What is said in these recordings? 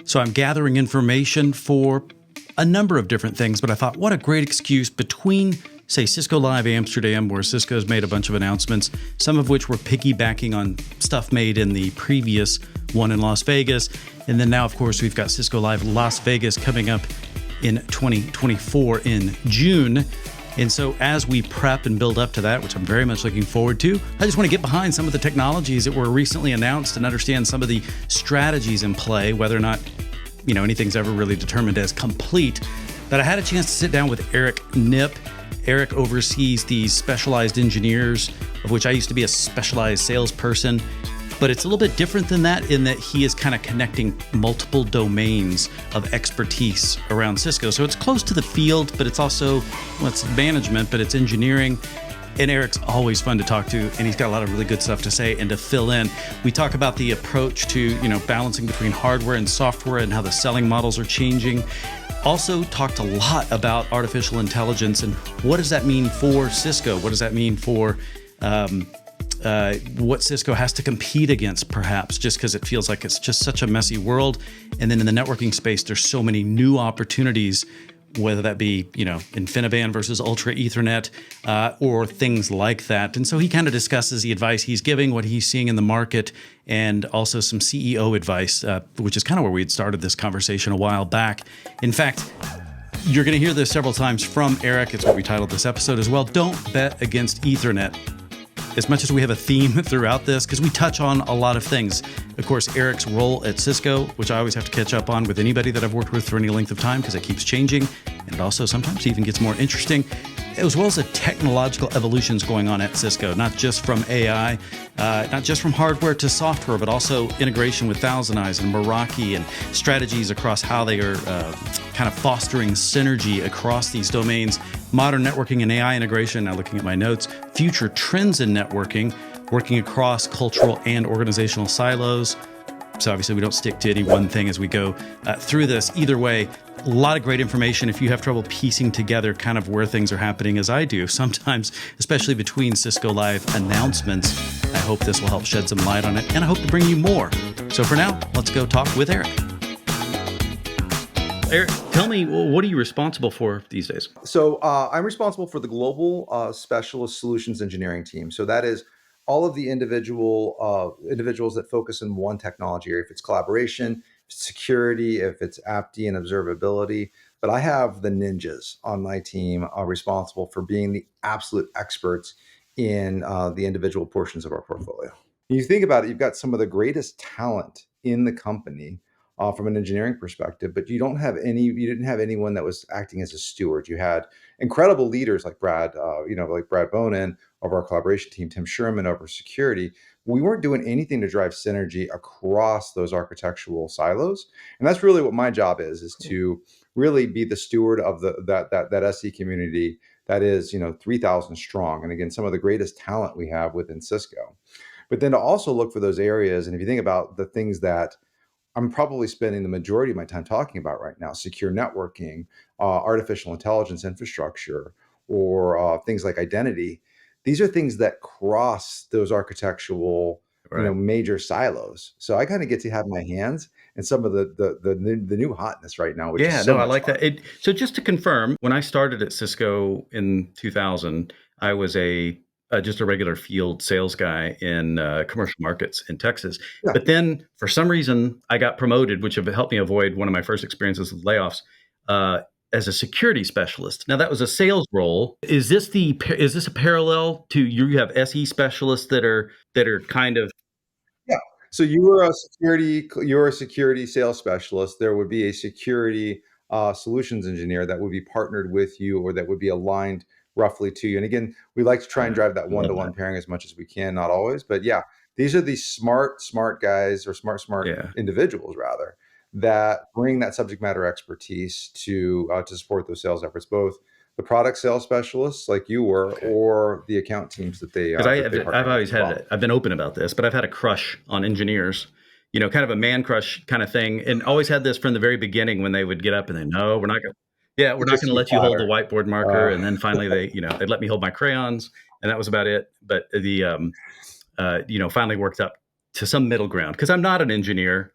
So I'm gathering information for a number of different things, but I thought, what a great excuse between, say, Cisco Live Amsterdam, where Cisco's made a bunch of announcements, some of which were piggybacking on stuff made in the previous one in Las Vegas. And then now, of course, we've got Cisco Live Las Vegas coming up in 2024 in June. And so as we prep and build up to that, which I'm very much looking forward to, I just want to get behind some of the technologies that were recently announced and understand some of the strategies in play, whether or not, anything's ever really determined as complete. But I had a chance to sit down with Eric Knipp. Eric oversees these specialized engineers, of which I used to be a specialized salesperson. But it's a little bit different than that in that he is kind of connecting multiple domains of expertise around Cisco. So it's close to the field, but it's also, it's management, but it's engineering. And Eric's always fun to talk to, and he's got a lot of really good stuff to say and to fill in. We talk about the approach to, balancing between hardware and software and how the selling models are changing. Also talked a lot about artificial intelligence and what does that mean for Cisco? What does that mean for what Cisco has to compete against, perhaps, just because it feels like it's just such a messy world. And then in the networking space, there's so many new opportunities, whether that be, InfiniBand versus Ultra Ethernet or things like that. And so he kind of discusses the advice he's giving, what he's seeing in the market, and also some CEO advice, which is kind of where we had started this conversation a while back. In fact, you're going to hear this several times from Eric. It's what we titled this episode as well. Don't bet against Ethernet. As much as we have a theme throughout this, because we touch on a lot of things. Of course, Eric's role at Cisco, which I always have to catch up on with anybody that I've worked with for any length of time, because it keeps changing. And it also sometimes even gets more interesting, as well as the technological evolutions going on at Cisco, not just from AI, not just from hardware to software, but also integration with Thousand Eyes and Meraki and strategies across how they are kind of fostering synergy across these domains, modern networking and AI integration. Now looking at my notes, future trends in networking, working across cultural and organizational silos. So obviously we don't stick to any one thing as we go through this. Either way, a lot of great information. If you have trouble piecing together kind of where things are happening, as I do sometimes, especially between Cisco Live announcements, I hope this will help shed some light on it, and I hope to bring you more. So for now, let's go talk with Eric. Eric, tell me, what are you responsible for these days? So I'm responsible for the global specialist solutions engineering team. So that is all of the individuals that focus in one technology area. If it's collaboration, if it's security, if it's AppD and observability. But I have the ninjas on my team responsible for being the absolute experts in the individual portions of our portfolio. You think about it, you've got some of the greatest talent in the company from an engineering perspective, but you didn't have anyone that was acting as a steward. You had incredible leaders like Brad Bonin of our collaboration team, Tim Sherman over security. We weren't doing anything to drive synergy across those architectural silos. And that's really what my job is to really be the steward of that SE community that is, 3,000 strong. And again, some of the greatest talent we have within Cisco. But then to also look for those areas. And if you think about the things that I'm probably spending the majority of my time talking about right now, secure networking, artificial intelligence infrastructure, or things like identity. These are things that cross those architectural, major silos. So I kind of get to have my hands in some of the new hotness right now. Which is so I like fun. that. So just to confirm, when I started at Cisco in 2000, I was just a regular field sales guy in commercial markets in Texas. Yeah. But then for some reason I got promoted, which have helped me avoid one of my first experiences with layoffs, as a security specialist. Now that was a sales role. Is this a parallel to you have SE specialists that are kind of? Yeah. So you were a security sales specialist. There would be a security solutions engineer that would be partnered with you or that would be aligned roughly to you. And again, we like to try and drive that one-to-one pairing as much as we can, not always, but yeah, these are these smart guys or smart individuals rather that bring that subject matter expertise to support those sales efforts, both the product sales specialists like you were, or the account teams that they. Because I've always had I've been open about this, but I've had a crush on engineers. Kind of a man crush kind of thing, and always had this from the very beginning when they would get up and they, no, we're not going. Yeah, we're not going to let you hold the whiteboard marker. And then finally they'd let me hold my crayons, and that was about it. But the, finally worked up to some middle ground because I'm not an engineer.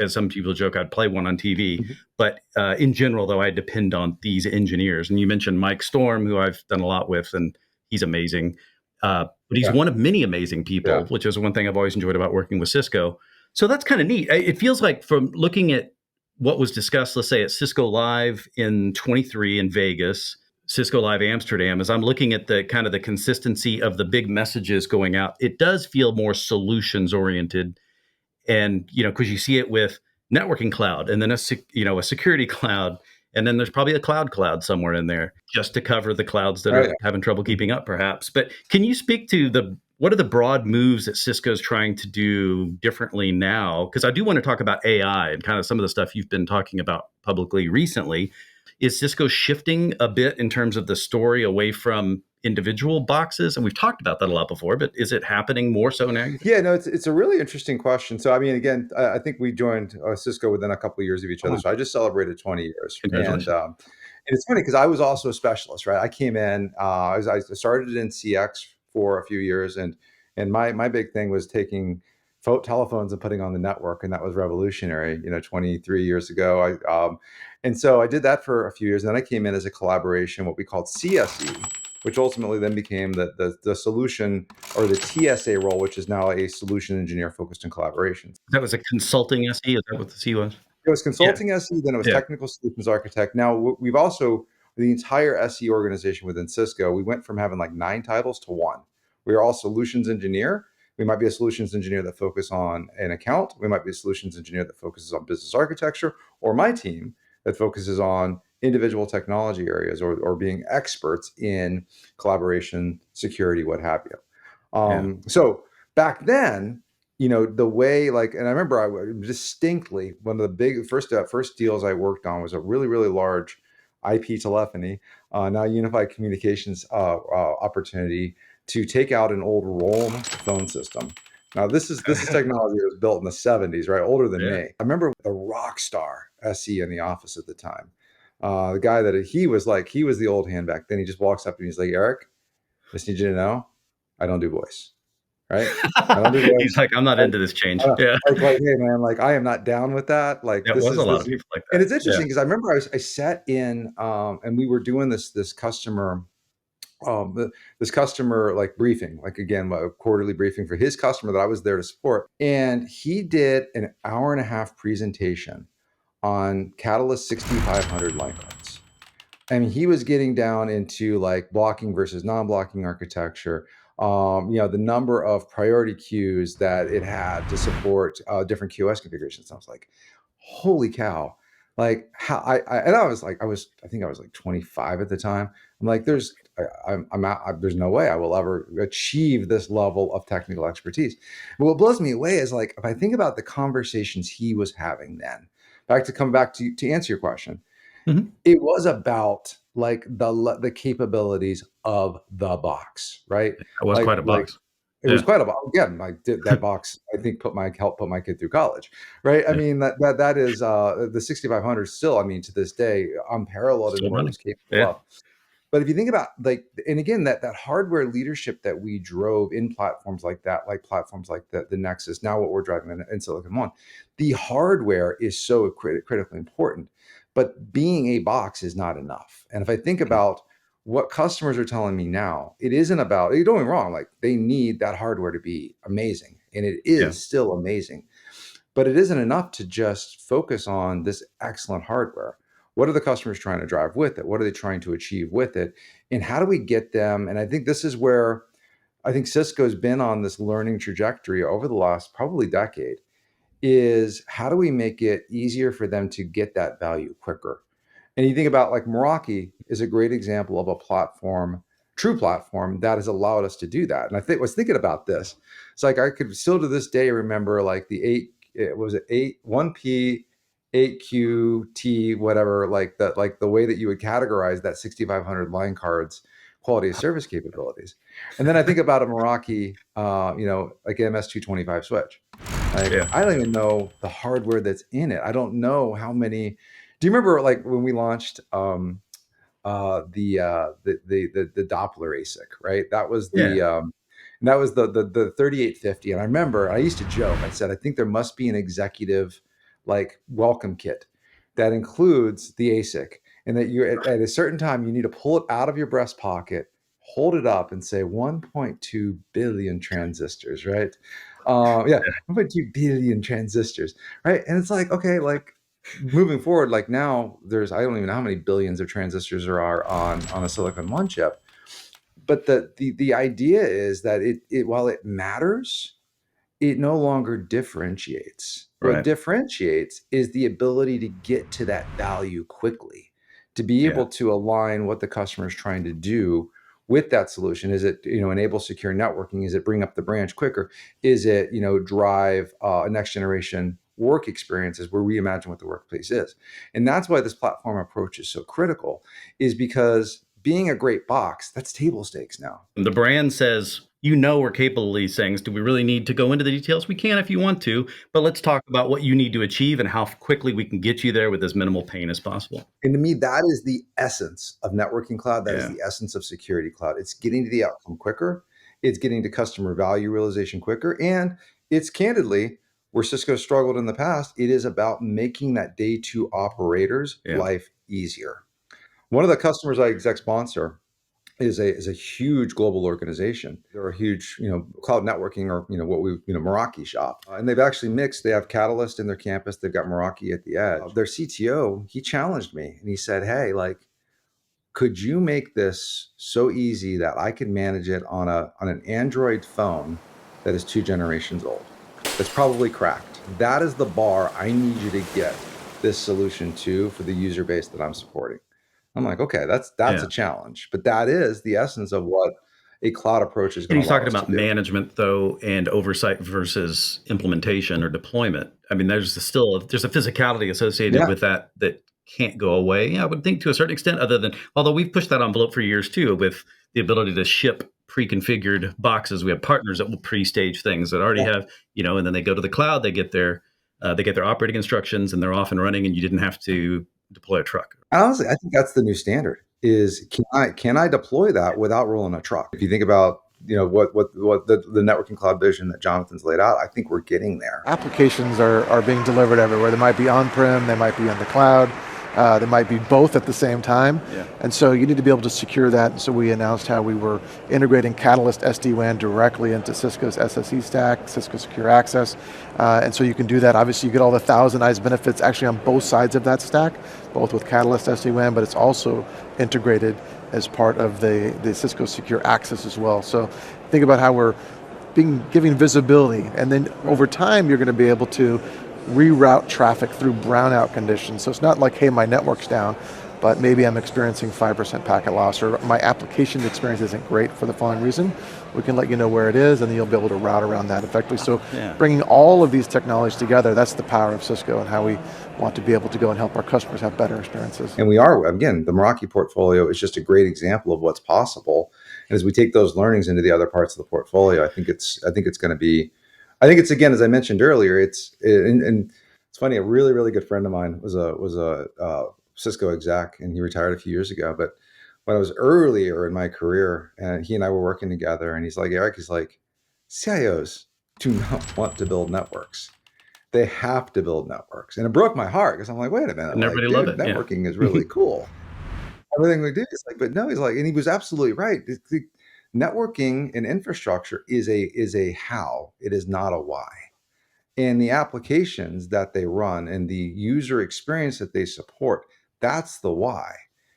as some people joke, I'd play one on TV. Mhm. But in general, though, I depend on these engineers. And you mentioned Mike Storm, who I've done a lot with, and he's amazing. But he's Yeah. one of many amazing people, Yeah. which is one thing I've always enjoyed about working with Cisco. So that's kind of neat. It feels like from looking at what was discussed, let's say at Cisco Live in 23 in Vegas, Cisco Live Amsterdam, as I'm looking at the kind of the consistency of the big messages going out, it does feel more solutions oriented. And, because you see it with networking cloud and then a security cloud. And then there's probably a cloud somewhere in there just to cover the clouds that Oh, are yeah. having trouble keeping up, perhaps. But can you speak to what are the broad moves that Cisco's trying to do differently now? Because I do want to talk about AI and kind of some of the stuff you've been talking about publicly recently. Is Cisco shifting a bit in terms of the story away from individual boxes? And we've talked about that a lot before, but is it happening more so now? Yeah, no, it's a really interesting question. So, I mean, again, I think we joined Cisco within a couple of years of each other. Oh, So I just celebrated 20 years, congratulations. and it's funny because I was also a specialist, right? I came in, I started in CX for a few years, and my big thing was taking telephones and putting on the network, and that was revolutionary, 23 years ago. And so I did that for a few years, and then I came in as a collaboration, what we called CSE, which ultimately then became the solution or the TSA role, which is now a solution engineer focused in collaboration. That was a consulting SE. Is that what the C was? It was Yeah. consulting SE, then it was Yeah. technical solutions architect. Now we've also, the entire SE organization within Cisco, we went from having like 9 titles to 1. We are all solutions engineer. We might be a solutions engineer that focus on an account. We might be a solutions engineer that focuses on business architecture, or my team that focuses on individual technology areas or being experts in collaboration, security, what have you. Yeah. So back then, the way, like, and I remember distinctly one of the big first deals I worked on was a really, really large IP telephony, now unified communications opportunity to take out an old Roam phone system. Now this is technology that was built in the 70s, right? Older than Yeah. me. I remember the rock star SE in the office at the time. The guy that he was the old hand back then. He just walks up and he's like, Eric, just need you to know, I don't do voice. Right? I don't do He's voice. like, I'm not into this change. Yeah. Hey man, like I am not down with that. Like That this was a is lot this, of people like and that. it's Yeah. interesting because I remember I sat in and we were doing this customer this customer like briefing, like again a quarterly briefing for his customer that I was there to support, and he did an hour and a half presentation on Catalyst 6500 line cards. I mean, he was getting down into like blocking versus non-blocking architecture. The number of priority queues that it had to support different QoS configurations. I was like, holy cow! Like how and I was like, I think I was like 25 at the time. I'm like, there's no way I will ever achieve this level of technical expertise. But what blows me away is like if I think about the conversations he was having then. Come back to answer your question, Mhm. it was about like the capabilities of the box, right? That was quite a Like box. it was Yeah. quite a box. Again, like that box, I think helped put my kid through college, right? I Yeah. mean that is the 6500 still, I mean, to this day, unparalleled in Still what it running. was capable Yeah. of. But if you think about like, and again, that hardware leadership that we drove in platforms like that, like platforms like the Nexus, now what we're driving in Silicon One, the hardware is so critically important. But being a box is not enough. And if I think about what customers are telling me now, it isn't about, don't get me wrong, like they need that hardware to be amazing. And it Yeah. is still amazing. But it isn't enough to just focus on this excellent hardware. What are the customers trying to drive with it? What are they trying to achieve with it? And how do we get them? And I think this is where I think Cisco's been on this learning trajectory over the last probably decade, is how do we make it easier for them to get that value quicker? And you think about like Meraki is a great example of a platform, true platform that has allowed us to do that. And was thinking about this. It's like I could still to this day remember like it was 1P, 8QT, whatever, like the way that you would categorize that 6500 line cards quality of service capabilities. And then I think about a Meraki, like MS225 switch. Like Yeah. I don't even know the hardware that's in it. I don't know how many. Do you remember like when we launched the Doppler ASIC, right? That was Yeah. the 3850. And I remember I used to joke. I said I think there must be an executive like welcome kit that includes the ASIC, and that you at a certain time you need to pull it out of your breast pocket, hold it up, and say 1.2 billion transistors, right? Yeah, 1.2 billion transistors, right? And it's like, okay, like moving forward, like now there's, I don't even know how many billions of transistors there are on a Silicon One chip. But the idea is that it while it matters, it no longer differentiates. What Right. differentiates is the ability to get to that value quickly, to be Yeah. able to align what the customer is trying to do with that solution. Is it, enable secure networking? Is it bring up the branch quicker? Is it, drive a next generation work experiences where we imagine what the workplace is? And that's why this platform approach is so critical, is because being a great box, that's table stakes now. The brand says, we're capable of these things. Do we really need to go into the details? We can if you want to, but let's talk about what you need to achieve and how quickly we can get you there with as minimal pain as possible. And to me, that is the essence of networking cloud. That is Yeah. the essence of security cloud. It's getting to the outcome quicker. It's getting to customer value realization quicker. And it's candidly, where Cisco struggled in the past, it is about making that day two operators' Yeah. life easier. One of the customers I exec sponsor is a huge global organization. They're a huge, cloud networking, or what we, Meraki shop. And they've actually mixed. They have Catalyst in their campus. They've got Meraki at the edge. Their CTO, he challenged me and he said, "Hey, like, could you make this so easy that I can manage it on an Android phone that is 2 generations old? That's probably cracked. That is the bar I need you to get this solution to for the user base that I'm supporting." I'm like, okay, that's Yeah. a challenge, but that is the essence of what a cloud approach is And going to he's allow talking us about to do. management, though, and oversight versus implementation or deployment. I mean, there's a physicality associated Yeah. with that can't go away. I would think to a certain extent, although we've pushed that envelope for years too, with the ability to ship pre-configured boxes. We have partners that will pre-stage things that already have, and then they go to the cloud, they get their operating instructions, and they're off and running, and you didn't have to deploy a truck. Honestly, I think that's the new standard. Is can I deploy that without rolling a truck? If you think about what the networking cloud vision that Jonathan's laid out, I think we're getting there. Applications are being delivered everywhere. They might be on-prem, they might be in the cloud, they might be both at the same time. Yeah. And so you need to be able to secure that. And so we announced how we were integrating Catalyst SD-WAN directly into Cisco's SSE stack, Cisco Secure Access. And so you can do that. Obviously you get all the ThousandEyes benefits actually on both sides of that stack, both with Catalyst SD-WAN, but it's also integrated as part of the Cisco Secure Access as well. So think about how we're giving visibility, and then over time you're going to be able to reroute traffic through brownout conditions. So it's not like, hey, my network's down, but maybe I'm experiencing 5% packet loss, or my application experience isn't great for the following reason. We can let you know where it is, and then you'll be able to route around that effectively. So bringing all of these technologies together, that's the power of Cisco and how we want to be able to go and help our customers have better experiences. And we are, again, the Meraki portfolio is just a great example of what's possible. And as we take those learnings into the other parts of the portfolio, I think it's going to be, again, as I mentioned earlier, and it's funny, a really, really good friend of mine was a Cisco exec, and he retired a few years ago. But when I was earlier in my career, and he and I were working together, and he's like, Eric, CIOs do not want to build networks. They have to build networks. And it broke my heart, because I'm like, wait a minute, And everybody love it. networking is really cool. Everything we do is like, but no, he's like, and he was absolutely right. The networking and infrastructure is a how, it is not a why. And the applications that they run and the user experience that they support, that's the why.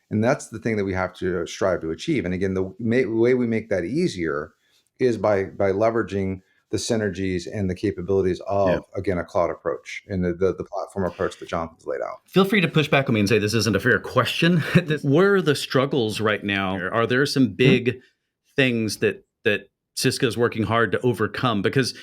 And that's the thing that we have to strive to achieve. And again, the way we make that easier is by leveraging the synergies and the capabilities of, again, a cloud approach and the platform approach that Jonathan's laid out. Feel free to push back on me and say this isn't a fair question. Where are the struggles right now? Are there some big things that Cisco's working hard to overcome? Because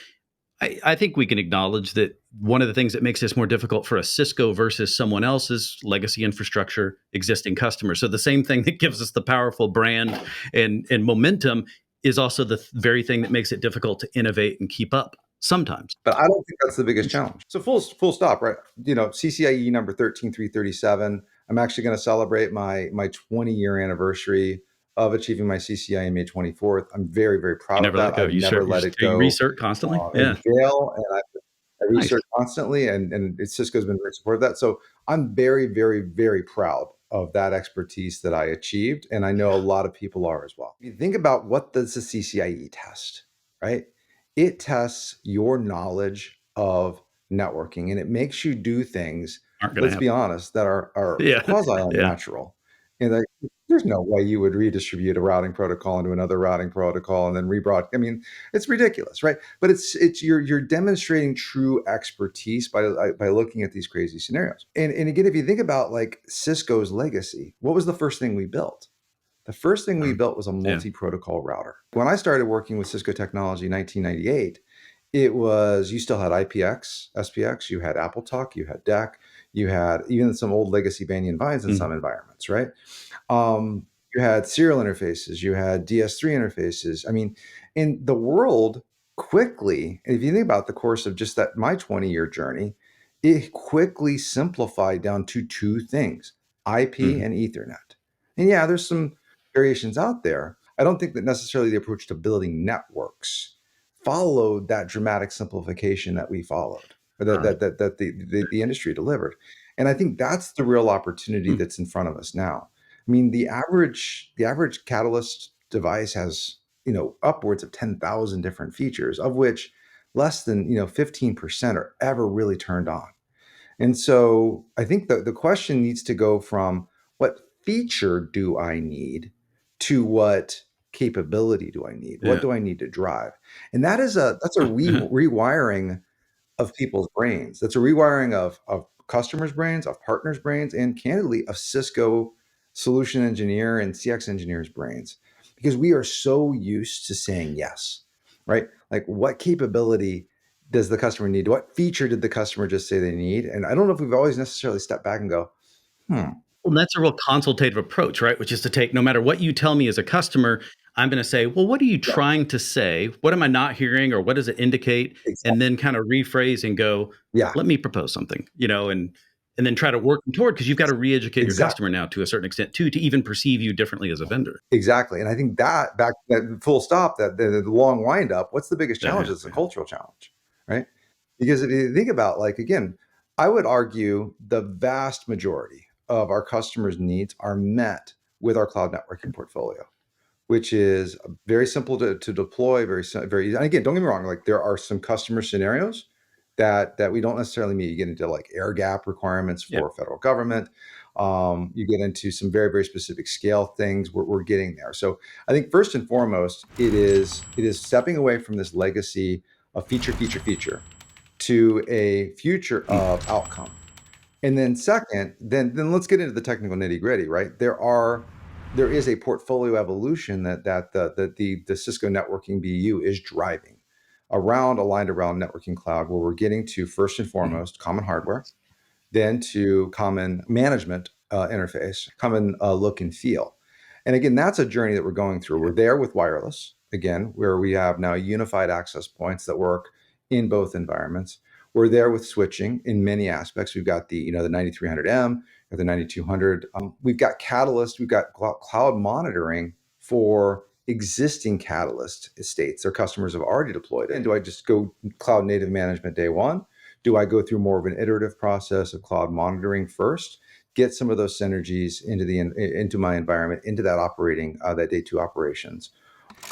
I think we can acknowledge that one of the things that makes this more difficult for a Cisco versus someone else is legacy infrastructure, existing customers. So the same thing that gives us the powerful brand and momentum is also the very thing that makes it difficult to innovate and keep up sometimes. But I don't think that's the biggest challenge. So full stop, right? CCIE number 13337. I'm actually going to celebrate my 20-year anniversary of achieving my CCIE May 24th. I'm very, very proud of that. I've never let it go. You recert constantly? In jail, and I research constantly, and Cisco's been very supportive of that. So I'm very, very, very proud of that expertise that I achieved, and I know a lot of people are as well. If you think about what does the CCIE test, right? It tests your knowledge of networking, and it makes you do things, let's be honest, that are Yeah. quasi Yeah. unnatural. And like, there's no way you would redistribute a routing protocol into another routing protocol and then rebroad. I mean, it's ridiculous, right? But it's you're demonstrating true expertise by looking at these crazy scenarios. And again, if you think about like Cisco's legacy, what was the first thing we built? The first thing we built was a multi-protocol router. When I started working with Cisco technology in 1998, it was, you still had IPX, SPX, you had AppleTalk, you had DEC, you had even some old legacy Banyan Vines in some environments, right? You had serial interfaces, you had DS3 interfaces. I mean, in the world quickly, if you think about the course of just that, my 20-year journey, it quickly simplified down to two things, IP and Ethernet. And yeah, there's some variations out there. I don't think that necessarily the approach to building networks followed that dramatic simplification that we followed, or that the industry delivered. And I think that's the real opportunity that's in front of us now. I mean, the average Catalyst device has, upwards of 10,000 different features, of which less than 15% are ever really turned on. And so I think the question needs to go from what feature do I need to what capability do I need? What do I need to drive? And that's a rewiring of people's brains. That's a rewiring of customers' brains, of partners' brains, and candidly of Cisco solution engineer and CX engineers' brains, because we are so used to saying yes, right? Like, what capability does the customer need? What feature did the customer just say they need? And I don't know if we've always necessarily stepped back and go, Well, that's a real consultative approach, right? Which is to take, no matter what you tell me as a customer, I'm going to say, well, what are you trying to say? What am I not hearing, or what does it indicate? Exactly. And then kind of rephrase and go, let me propose something, and then try to work toward, because you've got to re-educate your customer now to a certain extent too, to even perceive you differently as a vendor. Exactly. And I think that full stop, that the long wind up, what's the biggest challenge? It's a cultural challenge, right? Because if you think about, like, again, I would argue the vast majority of our customers' needs are met with our cloud networking portfolio, which is very simple to deploy, very easy. And again, don't get me wrong, like, there are some customer scenarios that we don't necessarily meet. You get into like air gap requirements for federal government. You get into some very, very specific scale things. We're getting there. So I think first and foremost, it is stepping away from this legacy of feature to a future of outcome. And then second, then let's get into the technical nitty gritty, right? There is a portfolio evolution that the Cisco networking BU is driving aligned around networking cloud, where we're getting to, first and foremost, common hardware, then to common management interface, common look and feel. And again, that's a journey that we're going through. We're there with wireless, again, where we have now unified access points that work in both environments. We're there with switching in many aspects. We've got the 9300M or the 9200. We've got Catalyst. We've got cloud monitoring for existing Catalyst estates. Their customers have already deployed it. And do I just go cloud native management day one? Do I go through more of an iterative process of cloud monitoring first, get some of those synergies into my environment, into that operating, that day two operations?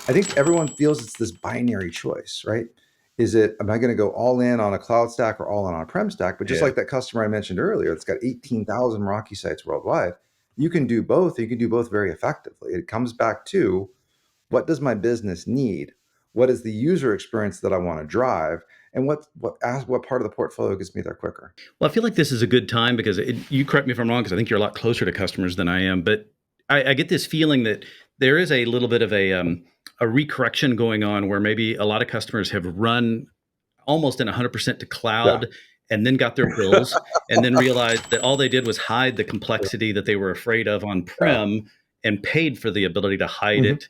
I think everyone feels it's this binary choice, right? Am I going to go all in on a cloud stack or all in on a prem stack? But just like that customer I mentioned earlier, that's got 18,000 Meraki sites worldwide, you can do both. You can do both very effectively. It comes back to, what does my business need? What is the user experience that I want to drive? And what part of the portfolio gets me there quicker? Well, I feel like this is a good time, because you correct me if I'm wrong, because I think you're a lot closer to customers than I am. But I get this feeling that there is a little bit of a recorrection going on, where maybe a lot of customers have run almost in 100% to cloud, and then got their bills and then realized that all they did was hide the complexity that they were afraid of on prem, and paid for the ability to hide it,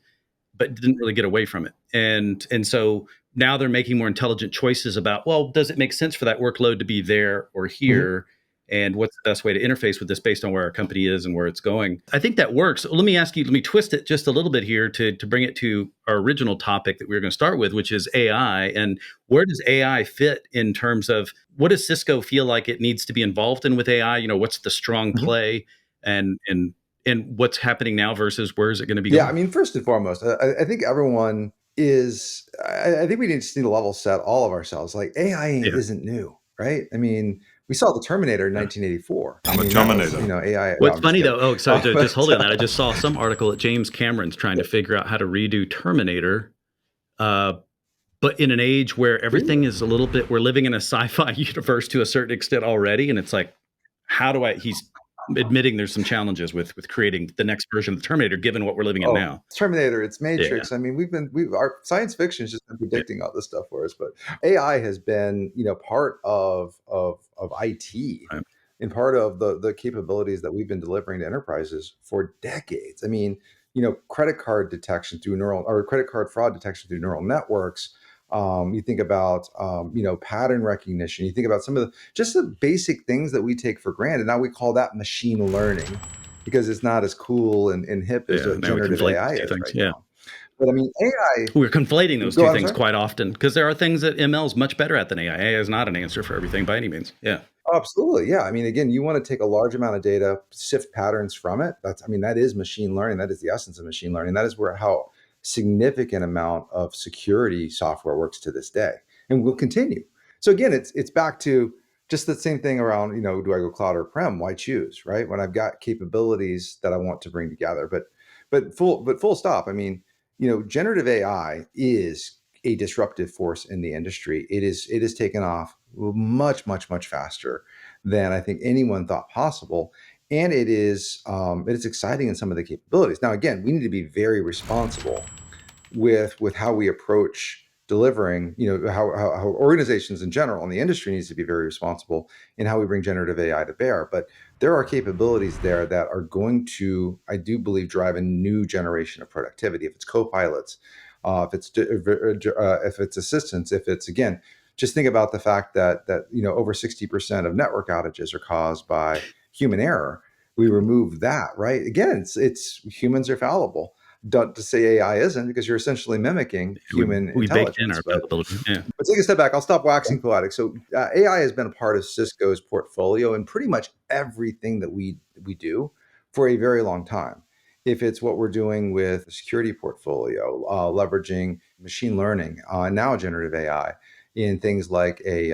but didn't really get away from it. And so now they're making more intelligent choices about, well, does it make sense for that workload to be there or here? and what's the best way to interface with this based on where our company is and where it's going. I think that works. Let me ask you, let me twist it just a little bit here to bring it to our original topic that we were going to start with, which is AI. And where does AI fit in terms of what does Cisco feel like it needs to be involved in with AI? What's the strong play and what's happening now versus where is it going to be Yeah, going? I mean, first and foremost, I think everyone is, I think we need to level set all of ourselves. Like AI isn't new, right? I mean, we saw the Terminator in 1984. I'm a that was, Terminator. AI. What's I'm just funny kidding. though, just holding on that, I just saw some article that James Cameron's trying to figure out how to redo Terminator, but in an age where everything is a little bit, we're living in a sci-fi universe to a certain extent already, and it's like, he's admitting there's some challenges with creating the next version of the Terminator, given what we're living in now. It's Terminator, it's Matrix. I mean, our science fiction has just been predicting all this stuff for us, but AI has been, part of IT and part of the capabilities that we've been delivering to enterprises for decades. I mean, credit card detection through credit card fraud detection through neural networks. You think about, pattern recognition. You think about some of the basic things that we take for granted. Now we call that machine learning because it's not as cool and hip as generative AI is right now. But I mean, AI... We're conflating those two things quite often because there are things that ML is much better at than AI. AI is not an answer for everything by any means. Yeah. Absolutely. Yeah. I mean, again, you want to take a large amount of data, sift patterns from it. That is machine learning. That is the essence of machine learning. That is how significant amount of security software works to this day and will continue. So again, it's back to just the same thing around, do I go cloud or prem? Why choose, right? When I've got capabilities that I want to bring together, but full stop. I mean, generative AI is a disruptive force in the industry. It is taken off much, much, much faster than I think anyone thought possible. And it is exciting in some of the capabilities. Now, again, we need to be very responsible with how we approach delivering, how organizations in general and the industry needs to be very responsible in how we bring generative AI to bear. But there are capabilities there that are going to, I do believe, drive a new generation of productivity. If it's co-pilots, if it's assistants, if it's, again, just think about the fact that over 60% of network outages are caused by human error. We remove that, right? Again, it's humans are fallible. Don't to say AI isn't, because you're essentially mimicking human intelligence. But take a step back. I'll stop waxing poetic. So AI has been a part of Cisco's portfolio and pretty much everything that we do for a very long time. If it's what we're doing with the security portfolio, leveraging machine learning, now generative AI in things like a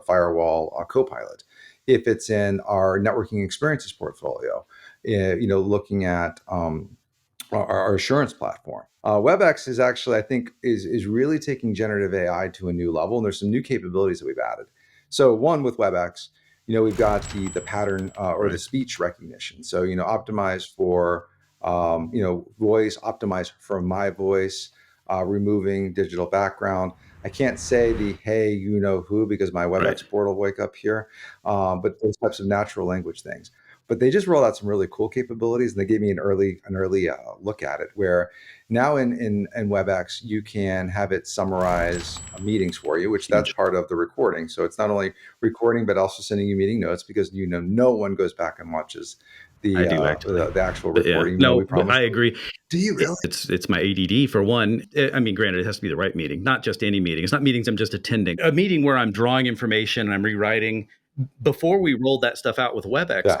firewall copilot. If it's in our networking experiences portfolio, looking at our assurance platform. WebEx is actually, I think, is really taking generative AI to a new level, and there's some new capabilities that we've added. So one with WebEx, we've got the pattern or the speech recognition. So optimized for voice, optimized for my voice, removing digital background. I can't say the hey, who, because my WebEx portal wake up here, but those types of natural language things. But they just rolled out some really cool capabilities, and they gave me an early look at it. Where now in WebEx you can have it summarize meetings for you, which that's part of the recording. So it's not only recording but also sending you meeting notes, because no one goes back and watches the actual recording. Yeah. No, I agree. Do you really? It's my ADD for one. I mean, granted, it has to be the right meeting, not just any meeting. It's not meetings I'm just attending. A meeting where I'm drawing information and I'm rewriting. Before we rolled that stuff out with WebEx,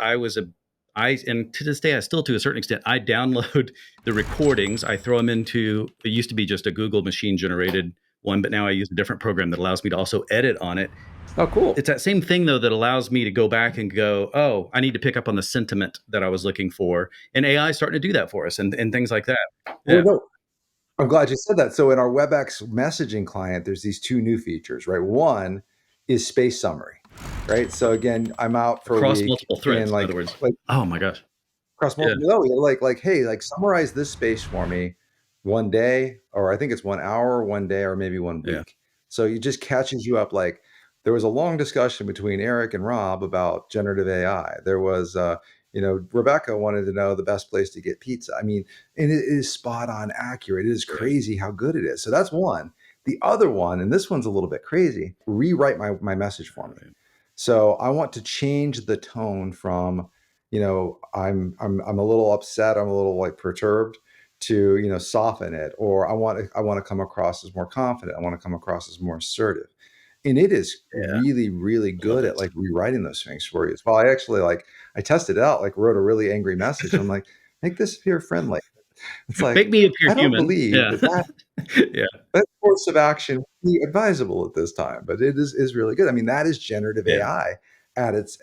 and to this day, I still, to a certain extent, I download the recordings. I throw them into, it used to be just a Google machine generated one, but now I use a different program that allows me to also edit on it. Oh, cool. It's that same thing, though, that allows me to go back and go, oh, I need to pick up on the sentiment that I was looking for. And AI is starting to do that for us and things like that. Yeah. Well, no, I'm glad you said that. So in our WebEx messaging client, there's these two new features, right? One is space summary, right? So again, I'm out for across a week multiple threads, in in other words. Oh my gosh. Across multiple, hey, summarize this space for me one day, or I think it's 1 hour, one day, or maybe 1 week. Yeah. So it just catches you up. Like, there was a long discussion between Eric and Robb about generative AI. There was, Rebecca wanted to know the best place to get pizza. I mean, and it is spot on accurate. It is crazy how good it is. So that's one. The other one, and this one's a little bit crazy, rewrite my message for me. So I want to change the tone from, I'm a little upset, I'm a little like perturbed, to, soften it, or I want to come across as more confident, I want to come across as more assertive. And it is Yeah, really, really I love good at it. like rewriting those things for you as well. I actually I tested it out, like wrote a really angry message. I'm like, make this appear friendly. It's like, Make me appear I don't human. believe Yeah. that Yeah. that course of action would be advisable at this time, but it is really good. I mean, that is generative Yeah. AI at its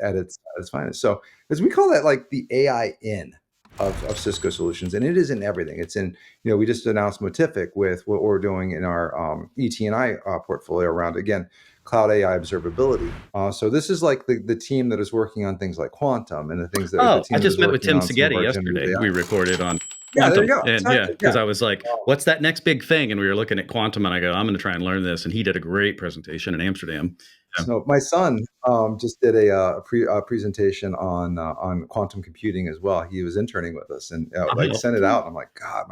finest. So as we call that, like the AI in of Cisco solutions, and it is in everything. It's in, we just announced Motific with what we're doing in our ET&I portfolio around, again, cloud AI observability. So this is like the team that is working on things like quantum, and the Oh, I team that just is met with working Tim on some of Seghetti our generative yesterday. AI. We recorded on Yeah, there you quantum, go. and yeah, Exactly. because Yeah. I was like, "What's that next big thing?" And we were looking at quantum, and I go, "I'm going to try and learn this." And he did a great presentation in Amsterdam. Yeah. So my son just did a presentation on quantum computing as well. He was interning with us, and like Oh, sent it out. And I'm like, God,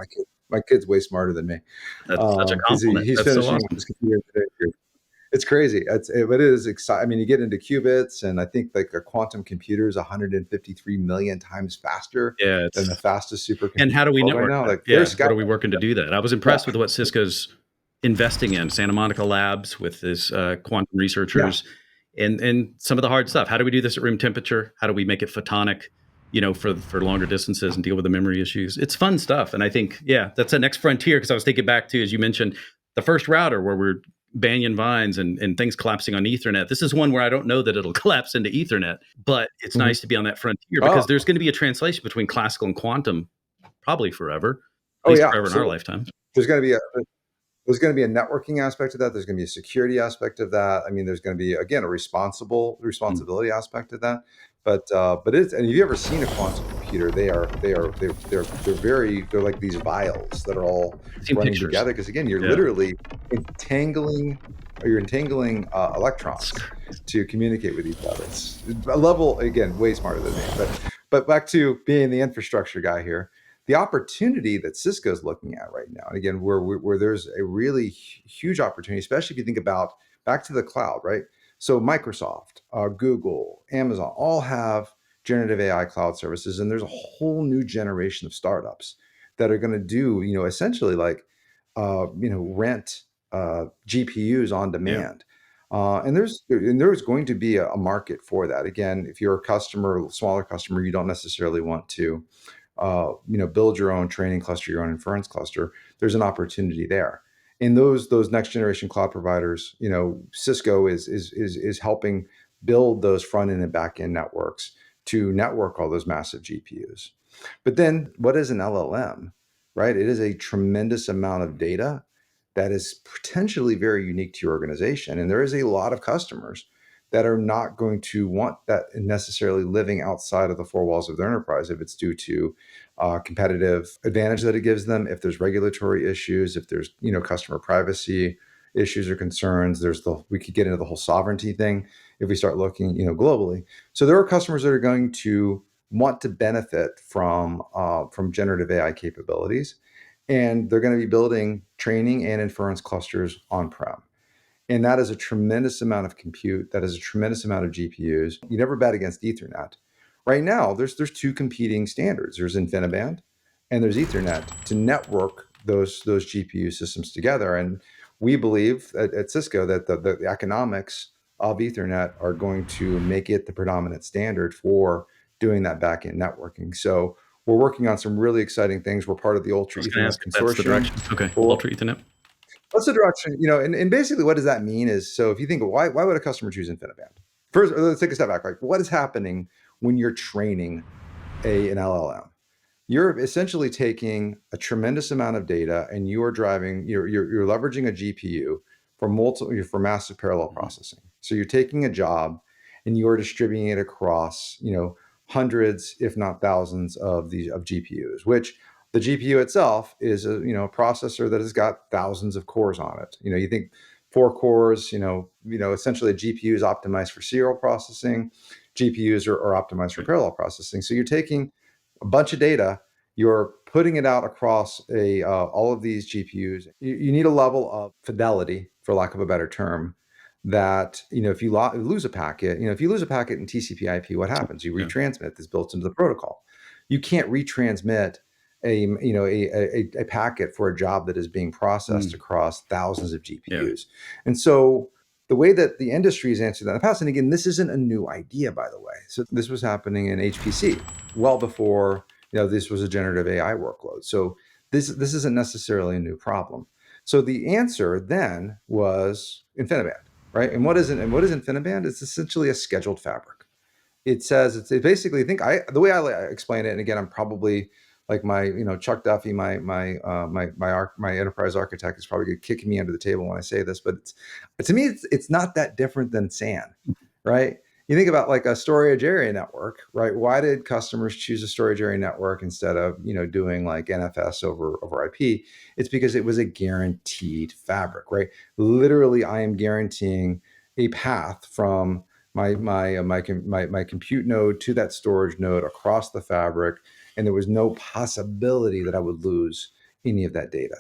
my kid's way smarter than me, that's such a because compliment. he's That's so finishing up awesome. his computer today. It's crazy. But it is exciting. I mean, you get into qubits, and I think like a quantum computer is 153 million times faster Yeah, than the it's fastest supercomputer and in how do the we world right network now. that? Like they're Yeah, what sky. are we working to do that? I was Yeah, impressed with what Cisco's investing in Santa Monica Labs with his quantum yeah. researchers and some of the hard stuff. How do we do this at room temperature? How do we make it photonic, for longer distances and deal with the memory issues? It's fun stuff. And I think, yeah, that's the next frontier. Because I was thinking back to, as you mentioned, the first router where we're banyan vines and things collapsing on Ethernet. This is one where I don't know that it'll collapse into Ethernet, but it's Mhm. nice to be on that frontier Oh, because there's going to be a translation between classical and quantum probably forever, at oh least yeah. forever in our So lifetime. there's going to be a networking aspect of that. There's going to be a security aspect of that. I mean, there's going to be, again, a responsibility aspect of that. But it's, and have you ever seen a quantum computer? They're like these vials that are all I've seen running pictures. together. Because again, you're Yeah. literally entangling It's electrons crazy. to communicate with each other. It's a level, again, way smarter than me. But back to being the infrastructure guy here, the opportunity that Cisco is looking at right now, and again, where there's a really huge opportunity, especially if you think about back to the cloud, right? So Microsoft, Google, Amazon, all have generative AI cloud services, and there's a whole new generation of startups that are going to do, essentially like, rent GPUs on Yeah. demand. And there's going to be a market for that. Again, if you're a customer, smaller customer, you don't necessarily want to build your own training cluster, your own inference cluster. There's an opportunity there. And those next generation cloud providers, Cisco is helping build those front end and back end networks to network all those massive GPUs. But then, what is an LLM? Right? It is a tremendous amount of data that is potentially very unique to your organization, and there is a lot of customers that are not going to want that necessarily living outside of the four walls of their enterprise if it's due to competitive advantage that it gives them, if there's regulatory issues, if there's customer privacy issues or concerns. We could get into the whole sovereignty thing if we start looking globally. So there are customers that are going to want to benefit from generative AI capabilities, and they're going to be building training and inference clusters on-prem. And that is a tremendous amount of compute. That is a tremendous amount of GPUs. You never bet against Ethernet. Right now, there's two competing standards. There's InfiniBand and there's Ethernet to network those GPU systems together. And we believe at Cisco that the economics of Ethernet are going to make it the predominant standard for doing that backend networking. So we're working on some really exciting things. We're part of the I Ultra was going to Ethernet ask if that's the Consortium. direction. Okay. Well, Ultra Ethernet. that's the direction, and basically what does that mean is, so if you think, why would a customer choose InfiniBand? First, let's take a step back. Like, what is happening when you're training an LLM? You're essentially taking a tremendous amount of data and you're leveraging a GPU for massive parallel processing. So you're taking a job and you're distributing it across, hundreds, if not thousands of GPUs, which the GPU itself is a processor that has got thousands of cores on it. You think 4 cores, essentially a GPU is optimized for serial processing. GPUs are optimized for parallel processing. So you're taking a bunch of data, you're putting it out across all of these GPUs. You need a level of fidelity, for lack of a better term, that, if you lose a packet, if you lose a packet in TCP/IP, what happens? You retransmit. This built into the protocol. You can't retransmit a packet for a job that is being processed across thousands of GPUs. And so the way that the industry has answered that in the past, and again, this isn't a new idea, by the way. So this was happening in HPC well before this was a generative AI workload. So this isn't necessarily a new problem. So the answer then was InfiniBand, right? And what is InfiniBand? It's essentially a scheduled fabric. It says it's basically, the way I explain it, and again, I'm probably like my Chuck Duffy, my enterprise architect is probably kicking me under the table when I say this, but to me it's not that different than SAN, right? You think about like a storage area network, right? Why did customers choose a storage area network instead of doing like NFS over IP? It's because it was a guaranteed fabric, right? Literally, I am guaranteeing a path from my compute node to that storage node across the fabric, and there was no possibility that I would lose any of that data.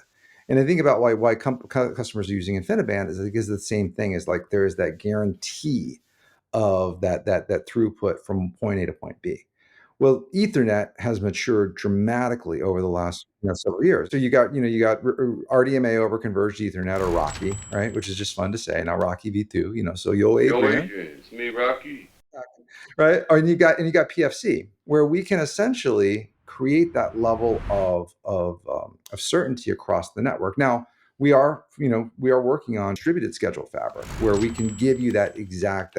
And I think about why customers are using InfiniBand is because the same thing is like there is that guarantee of that throughput from point A to point B. Well, Ethernet has matured dramatically over the last several years. So you got RDMA over converged Ethernet, or Rocky, right? Which is just fun to say. Now Rocky V2, so yo Adrian, it's me, Rocky, right? And you got PFC, where we can essentially create that level of certainty across the network. Now we are working on distributed scheduled fabric, where we can give you that exact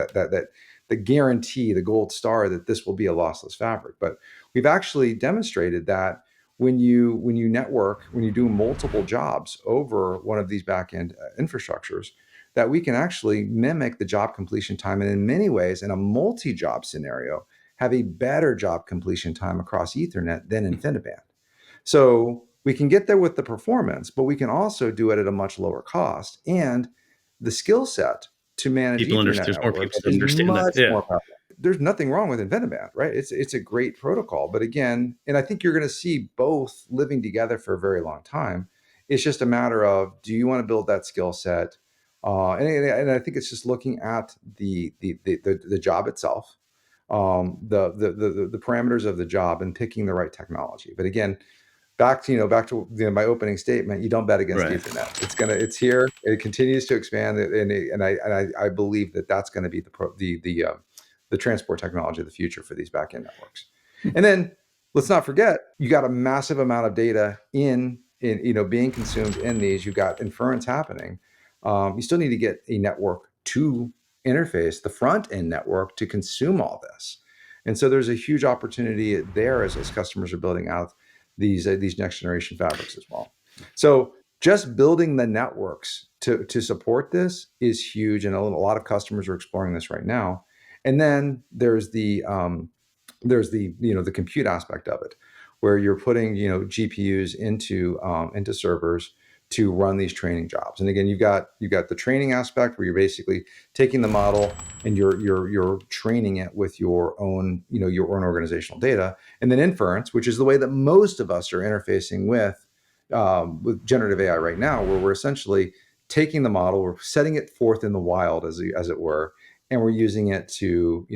the guarantee, the gold star that this will be a lossless fabric. But we've actually demonstrated that when you network, when you do multiple jobs over one of these backend infrastructures, that we can actually mimic the job completion time, and in many ways, in a multi-job scenario, have a better job completion time across Ethernet than InfiniBand. So we can get there with the performance, but we can also do it at a much lower cost, and the skill set to manage Ethernet there's more people that is understand much that. more powerful. There's nothing wrong with InfiniBand, right? It's a great protocol, but again, and I think you're going to see both living together for a very long time. It's just a matter of, do you want to build that skill set? And I think it's just looking at the job itself, the parameters of the job, and picking the right technology. But again, back to my opening statement, you don't bet against Ethernet. It's here. It continues to expand, and I believe that that's going to be the transport technology of the future for these backend networks. And then let's not forget, you got a massive amount of data in being consumed in these. You got inference happening. You still need to get a network to interface the front end network to consume all this. And so there's a huge opportunity there as customers are building out these next generation fabrics as well. So just building the networks to support this is huge, and a lot of customers are exploring this right now. And then there's the compute aspect of it, where you're putting GPUs into servers to run these training jobs. And again, you've got the training aspect, where you're basically taking the model and you're training it with your own organizational data. And then inference, which is the way that most of us are interfacing with generative AI right now, where we're essentially taking the model, we're setting it forth in the wild, as it were, and we're using it to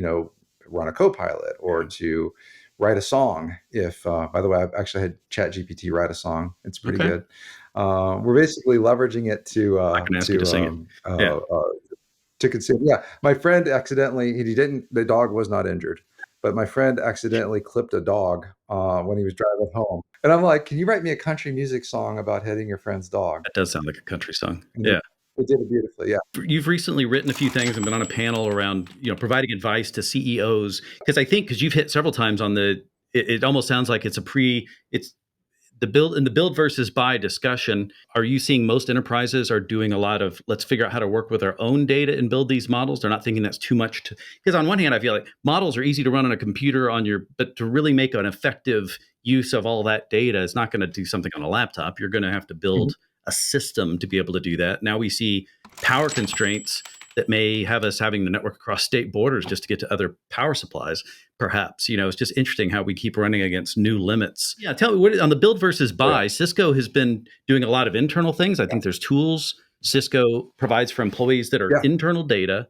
run a copilot or to write a song. By the way, I've actually had ChatGPT write a song. It's pretty good. We're basically leveraging it to consume. Yeah, my friend accidentally, the dog was not injured, but my friend accidentally clipped a dog when he was driving home. And I'm like, can you write me a country music song about hitting your friend's dog? That does sound like a country song. And yeah. It did it beautifully. Yeah. You've recently written a few things and been on a panel around, providing advice to CEOs, because you've hit several times on it almost sounds like it's the build versus buy discussion. Are you seeing most enterprises are doing a lot of, let's figure out how to work with our own data and build these models? They're not thinking that's too much because on one hand, I feel like models are easy to run on a computer but to really make an effective use of all that data, it's not going to do something on a laptop. You're going to have to build a system to be able to do that. Now we see power constraints that may have us having the network across state borders just to get to other power supplies. Perhaps, it's just interesting how we keep running against new limits. Yeah, tell me on the build versus buy. Cisco has been doing a lot of internal things. I think there's tools Cisco provides for employees that are Yeah. internal data,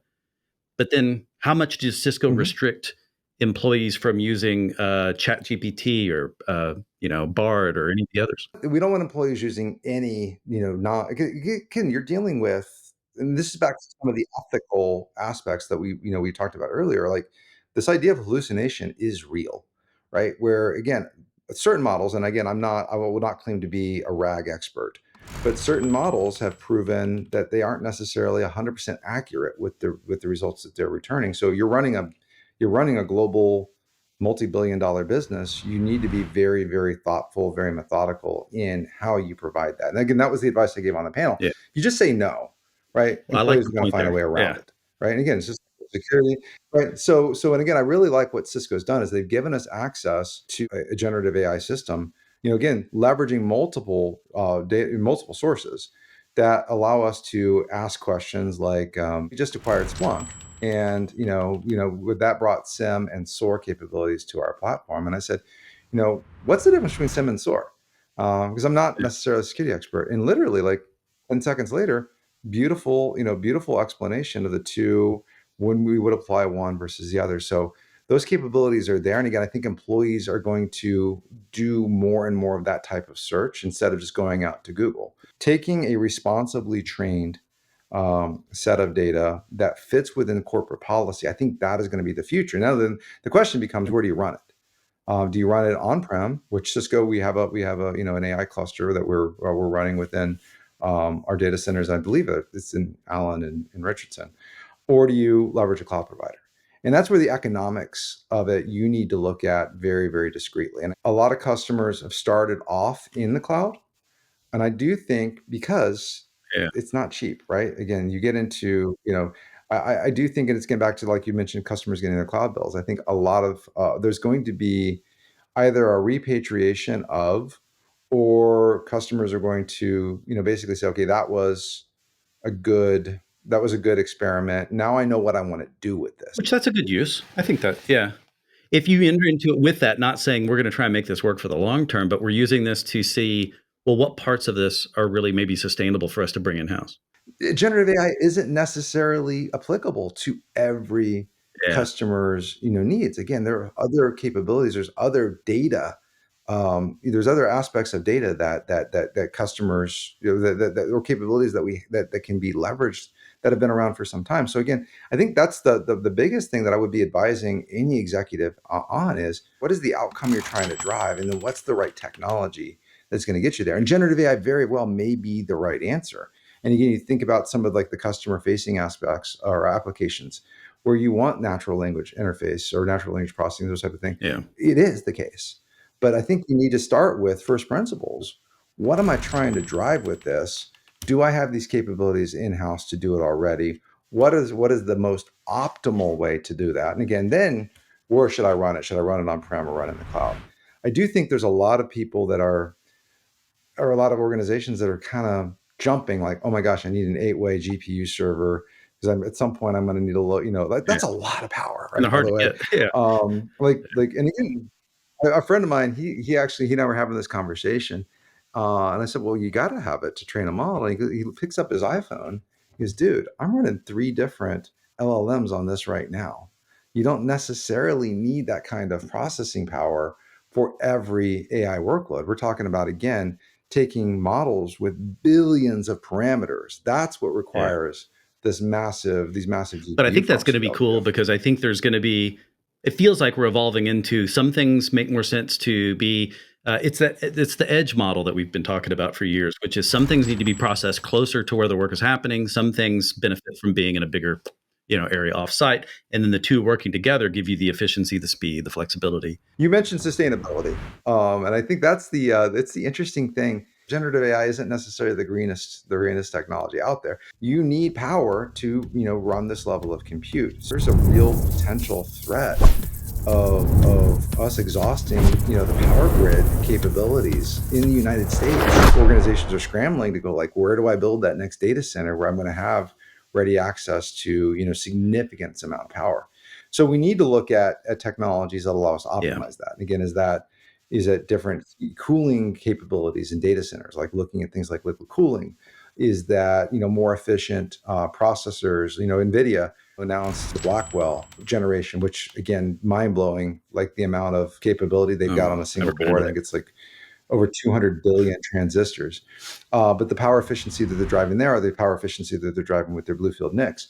but then how much does Cisco restrict employees from using ChatGPT or Bard or any of the others? We don't want employees using any, not again, you're dealing with, and this is back to some of the ethical aspects that we talked about earlier. Like this idea of hallucination is real, right? Where again, certain models, and again, I will not claim to be a RAG expert, but certain models have proven that they aren't necessarily 100% accurate with the results that they're returning. So you're running a global multi-billion-dollar business. You need to be very, very thoughtful, very methodical in how you provide that. And again, that was the advice I gave on the panel. Yeah. You just say no, right? Well, I like Employees the are going to point find a there. way around Yeah. it, right? And again, it's just security, right? So, and again, I really like what Cisco's done is they've given us access to a generative AI system. Again, leveraging multiple data, multiple sources that allow us to ask questions like, we just acquired Splunk. And with that brought SIM and SOAR capabilities to our platform. And I said, what's the difference between SIM and SOAR? Because I'm not necessarily a security expert. And literally, like 10 seconds later, beautiful explanation of the two when we would apply one versus the other. So those capabilities are there. And again, I think employees are going to do more and more of that type of search instead of just going out to Google. Taking a responsibly trained set of data that fits within corporate policy, I think that is going to be the future. Now, then the question becomes, where do you run it? Do you run it on-prem? Which Cisco, we have an AI cluster that we're running within our data centers. I believe it's in Allen and Richardson. Or do you leverage a cloud provider? And that's where the economics of it you need to look at very, very discreetly. And a lot of customers have started off in the cloud. And I do think because it's not cheap, right? Again, you get into, I do think, and it's getting back to, like you mentioned, customers getting their cloud bills. I think a lot of, there's going to be either a repatriation of, or customers are going to, basically say, okay, that was a good experiment. Now I know what I want to do with this. Which that's a good use. I think that, yeah. If you enter into it with that, not saying we're going to try and make this work for the long term, but we're using this to see, well, what parts of this are really maybe sustainable for us to bring in-house? Generative AI isn't necessarily applicable to every customer's needs. Again, there are other capabilities. There's other data. There's other aspects of data that customers, that or capabilities that can be leveraged that have been around for some time. So again, I think that's the biggest thing that I would be advising any executive on is, what is the outcome you're trying to drive, and then what's the right technology that's going to get you there. And generative AI very well may be the right answer. And again, you think about some of like the customer facing aspects or applications where you want natural language interface or natural language processing, those type of things. Yeah. It is the case. But I think you need to start with first principles. What am I trying to drive with this? Do I have these capabilities in-house to do it already? What is the most optimal way to do that? And again, then where should I run it? Should I run it on-prem or run it in the cloud? I do think there's a lot of people that are a lot of organizations that are kind of jumping like, oh my gosh, I need an 8-way GPU server because at some point I'm going to need a low, that's a lot of power, right? And hard to get. Yeah. And again, a friend of mine, he and I were having this conversation, and I said, well, you got to have it to train a model. And he picks up his iPhone. He goes, dude, I'm running 3 different LLMs on this right now. You don't necessarily need that kind of processing power for every AI workload. We're talking about, again, taking models with billions of parameters. That's what requires these massive GPU. But I think that's going to be cool because I think there's going to be, it feels like we're evolving into some things make more sense to be, it's the edge model that we've been talking about for years, which is some things need to be processed closer to where the work is happening. Some things benefit from being in a bigger area offsite, and then the two working together give you the efficiency, the speed, the flexibility. You mentioned sustainability, and I think that's the interesting thing. Generative AI isn't necessarily the greenest technology out there. You need power to run this level of compute. There's a real potential threat of us exhausting the power grid capabilities in the United States. Organizations are scrambling to go like, where do I build that next data center where I'm going to have ready access to significant amount of power? So we need to look at technologies that allow us to optimize that. And again, is it different cooling capabilities in data centers, like looking at things like liquid cooling, is that, more efficient processors. NVIDIA announced the Blackwell generation, which again, mind blowing, like the amount of capability they've got on a single board. I think it's like over 200 billion transistors. But the power efficiency that they're driving there, or the power efficiency that they're driving with their Bluefield NICs.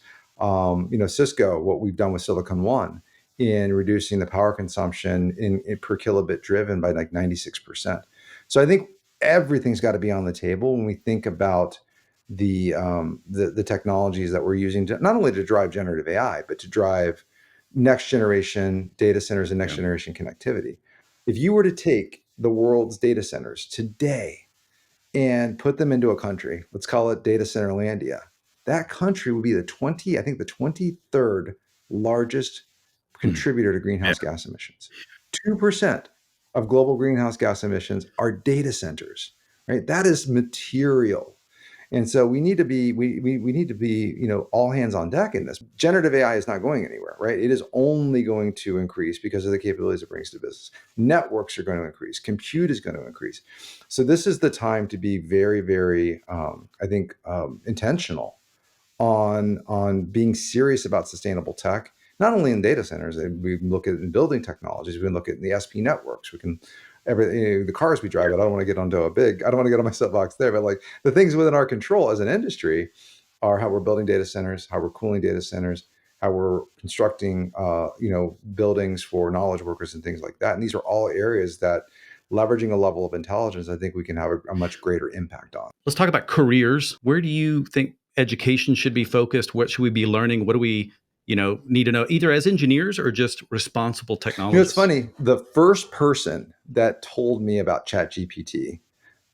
Cisco, what we've done with Silicon One in reducing the power consumption in per kilobit driven by like 96%. So I think everything's got to be on the table when we think about the technologies that we're using to not only to drive generative AI, but to drive next generation data centers and next generation connectivity. If you were to take the world's data centers today and put them into a country, let's call it Data Centerlandia, that country would be the 23rd largest contributor to greenhouse gas emissions. 2% of global greenhouse gas emissions are data centers, right? That is material. And so we need to be, we need to be, all hands on deck in this. Generative AI is not going anywhere, right? It is only going to increase because of the capabilities it brings to business. Networks are going to increase. Compute is going to increase. So this is the time to be very, very, intentional on being serious about sustainable tech, not only in data centers. We can look at in building technologies. We can look at the SP networks. We can the cars we drive. But I don't want to get onto I don't want to get on my soapbox there. But like the things within our control as an industry are how we're building data centers, how we're cooling data centers, how we're constructing buildings for knowledge workers and things like that. And these are all areas that, leveraging a level of intelligence, I think we can have a much greater impact on. Let's talk about careers. Where do you think education should be focused? What should we be learning? What do we need to know, either as engineers or just responsible technologists? It's funny. The first person that told me about ChatGPT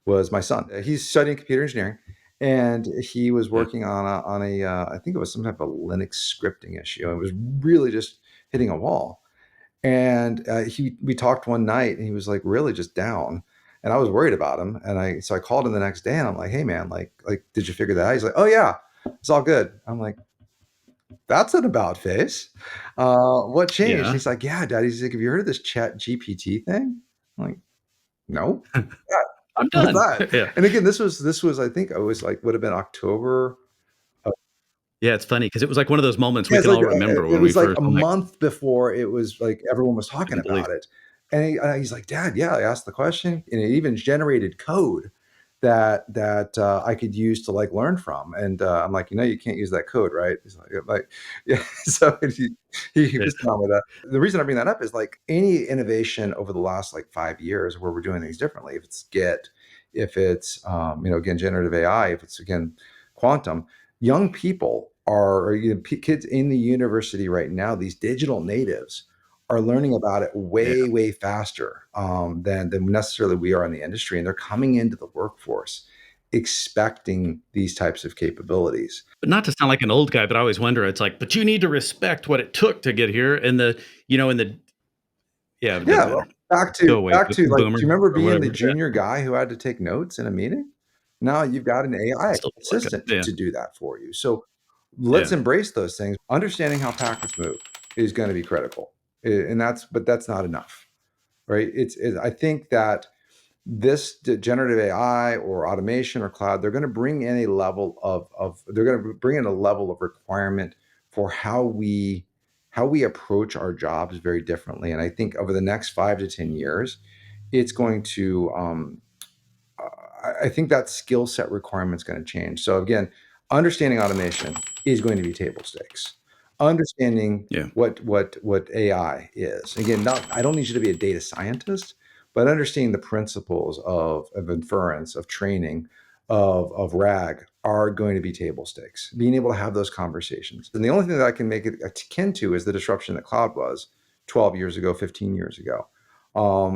was my son. He's studying computer engineering, and he was working on a I think it was some type of Linux scripting issue. It was really just hitting a wall. And we talked one night, and he was like really just down. And I was worried about him. And so I called him the next day, and I'm like, hey man, like, did you figure that out? He's like, oh yeah, it's all good. I'm like, that's an about face. What changed? Yeah. He's like, yeah, Dad. He's like, have you heard of this Chat GPT thing? I'm like, no. I'm What's done. that? Yeah. And again, this was, I think it was like, would have been October. Yeah, it's funny because it was like one of those moments we Yeah, it's can like, all remember it when we was like first. a month before it was like everyone was talking couldn't believe about it. And he's like, Dad, yeah, I asked the question, and it even generated code that I could use to like learn from. And I'm like, you can't use that code, right? He's like, yeah. So he was telling me that. The reason I bring that up is like any innovation over the last like 5 years where we're doing things differently. If it's Git, if it's again generative AI, if it's again quantum, young people are kids in the university right now. These digital natives are learning about it way faster than necessarily we are in the industry, and they're coming into the workforce expecting these types of capabilities. But not to sound like an old guy, but I always wonder. It's like, but you need to respect what it took to get here, and back to like, do boomer, you remember or being whatever. the junior guy who had to take notes in a meeting? Now you've got an AI Still assistant yeah. to do that for you. So let's embrace those things. Understanding how packets move is going to be critical. But that's not enough, right? I think that this generative AI or automation or cloud, they're going to bring in a level of requirement for how we approach our jobs very differently. And I think over the next 5 to 10 years, it's going to, I think that skill set requirement is going to change. So again, understanding automation is going to be table stakes. Understanding what AI is. Again, I don't need you to be a data scientist, but understanding the principles of inference, of training, of RAG are going to be table stakes. Being able to have those conversations. And the only thing that I can make it akin to is the disruption that cloud was 12 years ago, 15 years ago.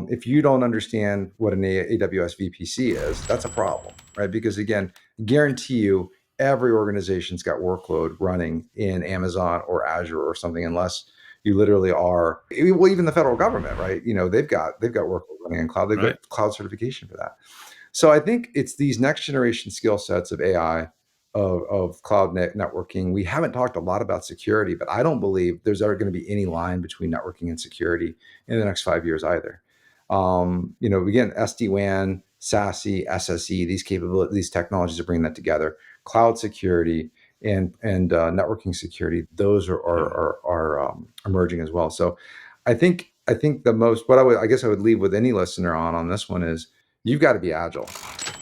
If you don't understand what an AWS VPC is, that's a problem, right? Because again, guarantee you, every organization's got workload running in Amazon or Azure or something, unless you literally are. Well, even the federal government, right? They've got workload running in cloud. They've got cloud certification for that. So I think it's these next generation skill sets of AI, of cloud networking. We haven't talked a lot about security, but I don't believe there's ever going to be any line between networking and security in the next 5 years either. Again, SD-WAN, SASE, SSE, these capabilities, these technologies are bringing that together. Cloud security and networking security, those are emerging as well. So I think the most, I guess I would leave with any listener on this one is, you've got to be agile,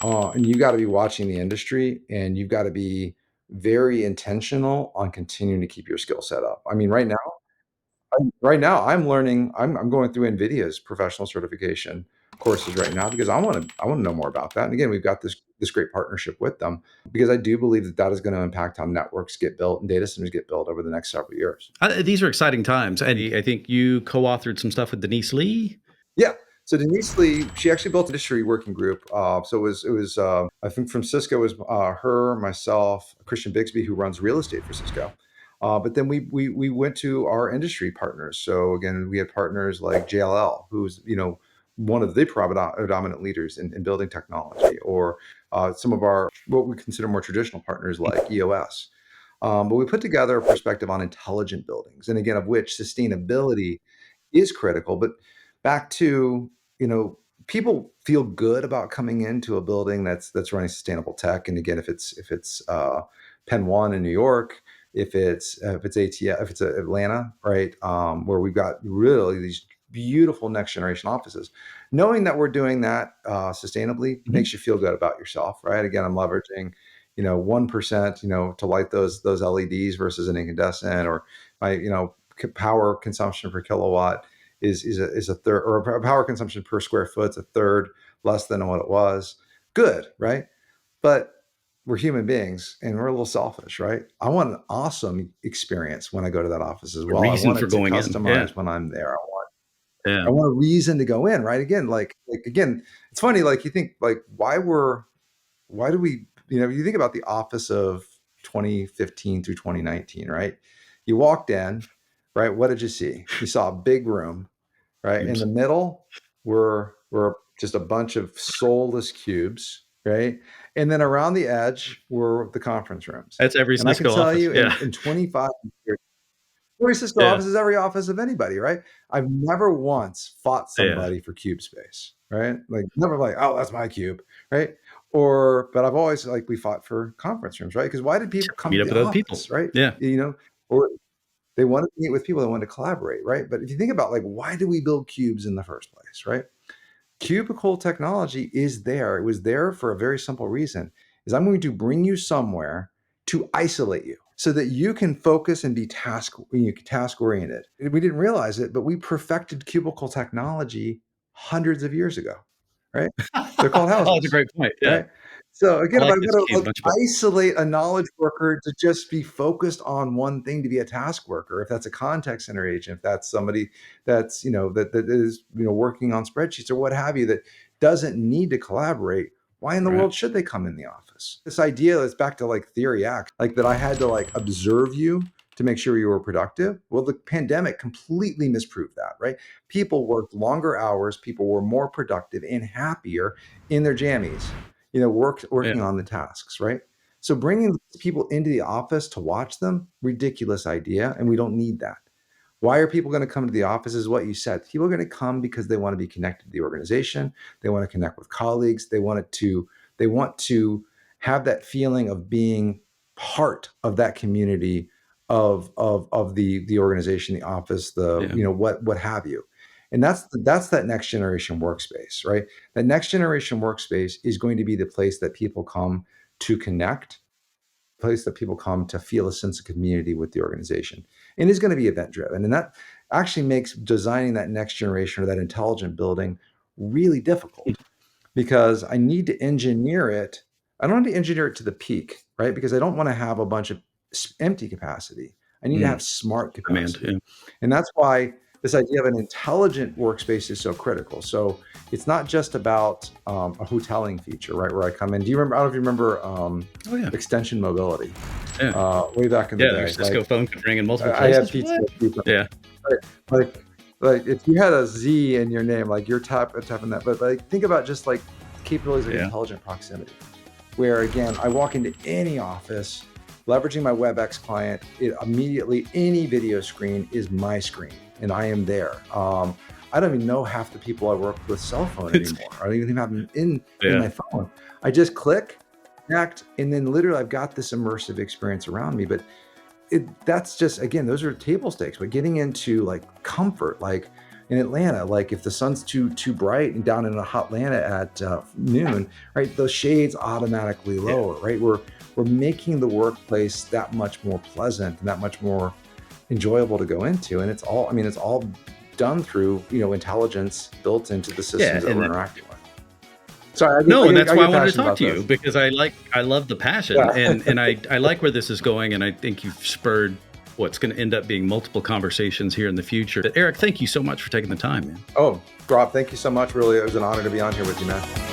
and you've got to be watching the industry, and you've got to be very intentional on continuing to keep your skill set up. I mean, right now I'm learning. I'm going through NVIDIA's professional certification courses right now because I want to know more about that. And again, we've got this great partnership with them because I do believe that is going to impact how networks get built and data centers get built over the next several years. These are exciting times. And I think you co-authored some stuff with Denise Lee. Yeah. So Denise Lee, she actually built an industry working group. So it was I think from Cisco, it was her, myself, Christian Bixby, who runs real estate for Cisco. But then we went to our industry partners. So again, we had partners like JLL, who's one of the predominant leaders in building technology, or some of our what we consider more traditional partners like EOS. But we put together a perspective on intelligent buildings, and again, of which sustainability is critical. But back to people feel good about coming into a building that's running sustainable tech. And again, if it's Penn One in New York, if it's ATL, if it's Atlanta, right, where we've got really these beautiful next generation offices, knowing that we're doing that sustainably makes you feel good about yourself, right? Again, I'm leveraging 1% to light those LEDs versus an incandescent, or my power consumption per kilowatt is a third, or power consumption per square foot is a third less than what it was. Good, right? But we're human beings and we're a little selfish, right? I want an awesome experience when I go to that office as well. Reason I want for it to going in. customize when I'm there. I want a reason to go in, right? Again, like again, it's funny. Like you think, like why do we? You think about the office of 2015 through 2019, right? You walked in, right? What did you see? You saw a big room, right? Cubes. In the middle were just a bunch of soulless cubes, right? And then around the edge were the conference rooms. That's every And I can Cisco tell office. you, in 25 years, every Cisco office is every office of anybody, right? I've never once fought somebody for cube space, right? Like never like, oh, that's my cube, right? But I've always we fought for conference rooms, right? Because why did people come Meet to up the with other office, people. right? Yeah. Or they wanted to meet with people, they wanted to collaborate, right? But if you think about why do we build cubes in the first place, right? Cubicle technology is there. It was there for a very simple reason, is I'm going to bring you somewhere to isolate you so that you can focus and be task oriented. We didn't realize it, but we perfected cubicle technology hundreds of years ago, right? They're called houses. Oh, that's a great point. Yeah. Right? So again, if I'm this going cube to much better. isolate a knowledge worker to just be focused on one thing, to be a task worker, if that's a contact center agent, if that's somebody that's that is working on spreadsheets or what have you, that doesn't need to collaborate, why in the world should they come in the office? This idea is back to theory act, that I had to observe you to make sure you were productive. Well, the pandemic completely misproved that, right? People worked longer hours, people were more productive and happier in their jammies, working on the tasks, right? So bringing people into the office to watch them, ridiculous idea, and we don't need that. Why are people going to come to the office is what you said. People are going to come because they want to be connected to the organization. They want to connect with colleagues. They want to have that feeling of being part of that community of the organization, the office, what have you. And that's that next generation workspace, right? That next generation workspace is going to be the place that people come to connect, place that people come to feel a sense of community with the organization, and is going to be event driven. And that actually makes designing that next generation or that intelligent building really difficult, because I need to engineer it. I don't want to engineer it to the peak, right? Because I don't want to have a bunch of empty capacity. I need to have smart capacity. And that's why this idea of an intelligent workspace is so critical. So it's not just about a hoteling feature, right? Where I come in. I don't know if you remember extension mobility. Way back in the day. Cisco phone could ring in multiple I places. have pizza. Yeah. Like if you had a Z in your name, you're tapping that. But think about just capabilities of intelligent proximity, where again, I walk into any office, leveraging my WebEx client, immediately any video screen is my screen, and I am there. I don't even know half the people I work with cell phone anymore. I don't even have them in my phone. I just click, connect, and then literally I've got this immersive experience around me. But that's just, again, those are table stakes. But getting into like comfort, like in Atlanta, like if the sun's too bright and down in a hot Atlanta at noon, right, those shades automatically lower, right? We're making the workplace that much more pleasant and that much more enjoyable to go into. And it's all, I mean, it's all done through, intelligence built into the systems that we're interacting with. Sorry, that's why I wanted to talk to you, because I love the passion, and I like where this is going, and I think you've spurred what's going to end up being multiple conversations here in the future. But Eric, thank you so much for taking the time, man. Oh, Rob, thank you so much. Really, it was an honor to be on here with you, man.